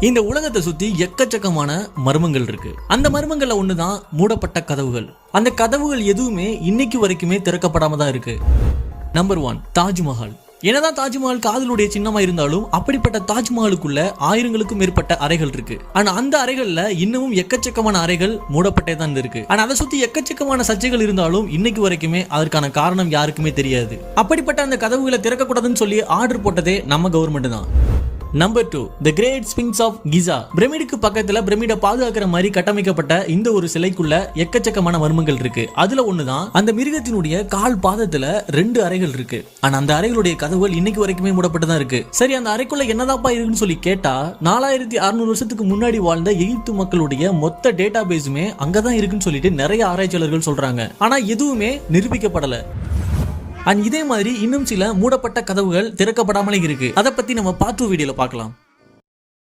இந்த உலகத்தை சுத்தி எக்கச்சக்கமான மர்மங்கள் இருக்கு. அந்த மர்மங்கள்ல ஒண்ணுதான் மூடப்பட்ட கதவுகள். அந்த கதவுகள் எதுவுமே இன்னைக்கு வரைக்குமே திறக்கப்படாம தான் இருக்கு. நம்பர் 1, தாஜ்மஹால். என்னதான் தாஜ்மஹால் காதலுடைய சின்னமா இருந்தாலும் அப்படிப்பட்ட தாஜ்மஹாலுக்குள்ள ஆயிரங்களுக்கும் மேற்பட்ட அறைகள் இருக்கு. ஆனா அந்த அறைகள்ல இன்னமும் எக்கச்சக்கமான அறைகள் மூடப்பட்டே தான் இருக்கு. ஆனா அதை சுத்தி எக்கச்சக்கமான சர்ச்சைகள் இருந்தாலும் இன்னைக்கு வரைக்குமே அதற்கான காரணம் யாருக்குமே தெரியாது. அப்படிப்பட்ட அந்த கதவுகளை திறக்க கூடாதுன்னு சொல்லி ஆர்டர் போட்டதே நம்ம கவர்மெண்ட் தான். Number 2, the great sphinx of Giza. பிரமிடுக்கு பக்கத்துல பிரமிடை பாதுகாக்கிற மாதிரி கட்டமைக்கப்பட்ட இந்த ஒரு சிலைக்குள்ள எக்கச்சக்கமான மர்மங்கள் இருக்கு. அதுல ஒண்ணுதான் அந்த மிருகத்தினுடைய கால் பாதத்துல 2 அறைகள் இருக்கு. ஆனா அந்த அறைகளுடைய கதவுகள் இன்னைக்கு வரைக்குமே மூடப்பட்டுதான் இருக்கு. சரி, அந்த அறைக்குள்ள என்னதாப்பா இருக்குன்னு சொல்லி கேட்டா 4600 வருஷத்துக்கு முன்னாடி வாழ்ந்த எகிப்து மக்களுடைய மொத்த டேட்டா பேஸுமே அங்கதான் இருக்குன்னு சொல்லிட்டு நிறைய ஆராய்ச்சியாளர்கள் சொல்றாங்க. ஆனா எதுவுமே நிரூபிக்கப்படல. இதே மாதிரி இன்னும் சில மூடப்பட்ட கதவுகள் திறக்கப்படாமலே இருக்கு. அதை பத்தி நம்ம பார்ட் 2 வீடியோல பார்க்கலாம்.